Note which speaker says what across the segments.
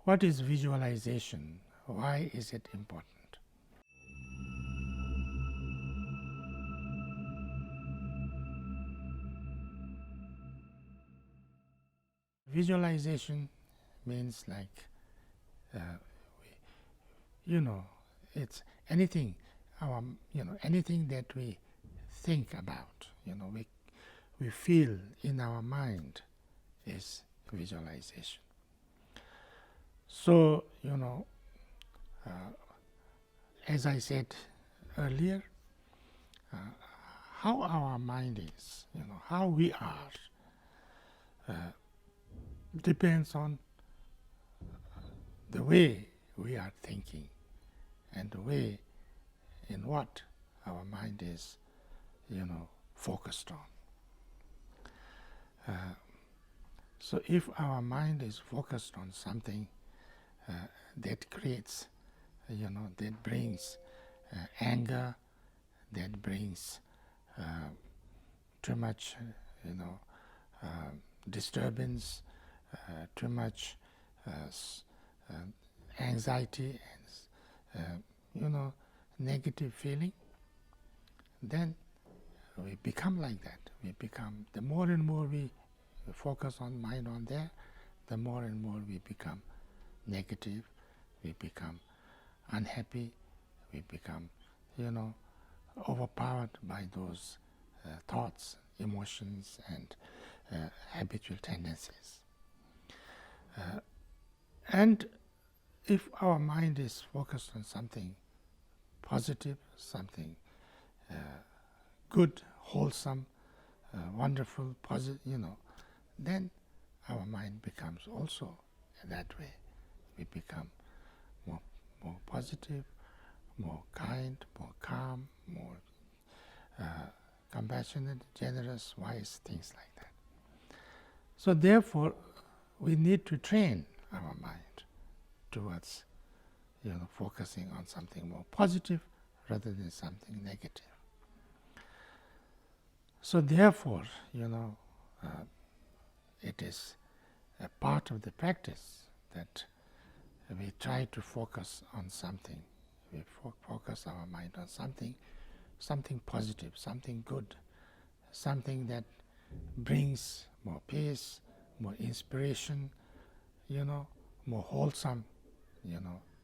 Speaker 1: what is visualization? Why is it important? Visualization means like, it's anything, anything that we think about, we feel in our mind is visualization. So, as I said earlier, how our mind is, how we are, depends on the way we are thinking and the way in what our mind is, focused on. So if our mind is focused on something that creates, that brings anger, that brings too much, disturbance, too much anxiety and, negative feeling, then we become like that. We become, the more and more we focus on mind on there, the more and more we become negative, we become unhappy, we become, overpowered by those thoughts, emotions, and habitual tendencies. And if our mind is focused on something positive, something good, wholesome, wonderful, positive, then our mind becomes also that way. We become more positive, more kind, more calm, more compassionate, generous, wise, things like that. So therefore, we need to train our mind towards, focusing on something more positive rather than something negative. So therefore, it is a part of the practice that we try to focus on something. We focus our mind on something positive, something good, something that brings more peace, more inspiration, more wholesome,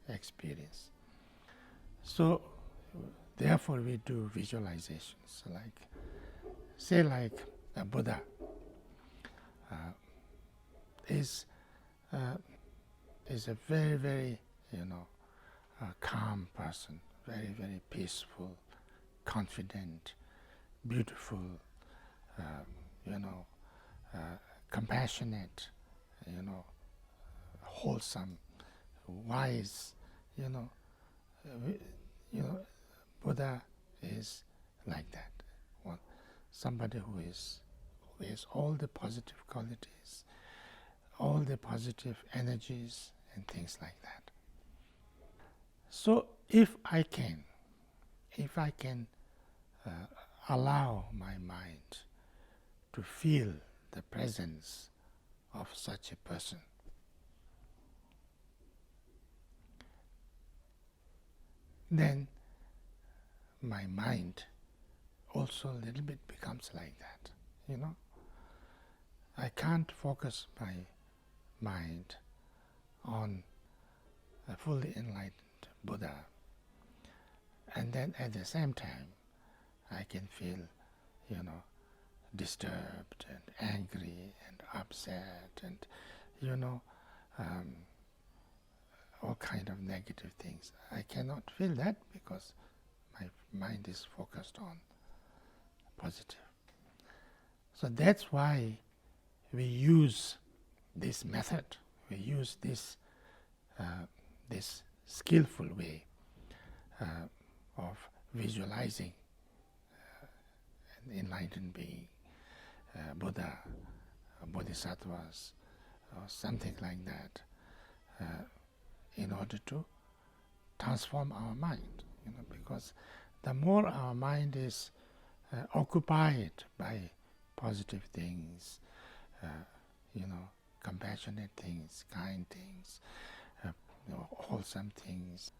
Speaker 1: experience. So therefore we do visualizations, like a Buddha is a very, very, calm person, very, very peaceful, confident, beautiful, compassionate, wholesome, wise, Buddha is like that. Somebody who has all the positive qualities, all the positive energies and things like that. So if I can allow my mind to feel the presence of such a person, then my mind also a little bit becomes like that, I can't focus my mind on a fully enlightened Buddha, and then at the same time I can feel, disturbed and angry and upset and, all kind of negative things. I cannot feel that because my mind is focused on positive. So that's why we use this method, we use this skillful way of visualizing an enlightened being, Buddha, Bodhisattvas, or something like that, in order to transform our mind. Because the more our mind is occupied by positive things, compassionate things, kind things, wholesome things,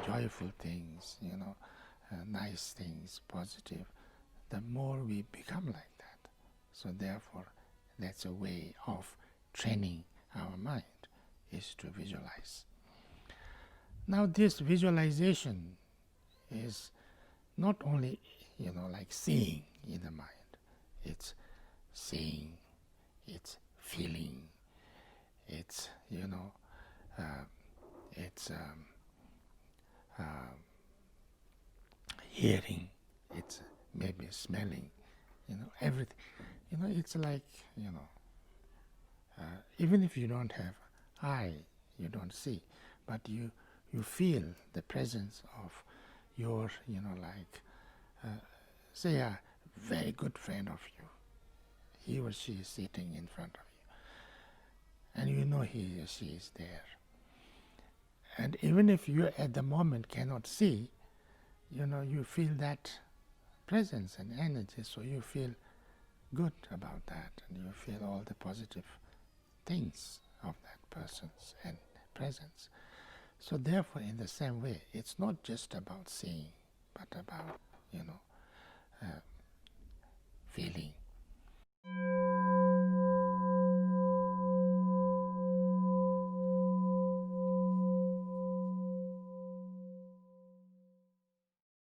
Speaker 1: joyful things, nice things, positive, the more we become like that. So therefore, that's a way of training our mind, is to visualize. Now this visualization is not only, like seeing in the mind. It's seeing, it's feeling, it's, it's hearing, it's maybe smelling, everything. It's like, even if you don't have eye, you don't see, but you feel the presence of your, say a very good friend of you. He or she is sitting in front of you, and he or she is there. And even if you at the moment cannot see, you feel that presence and energy, so you feel good about that, and you feel all the positive things of that person's and presence. So therefore, in the same way, it's not just about seeing, but about, feeling,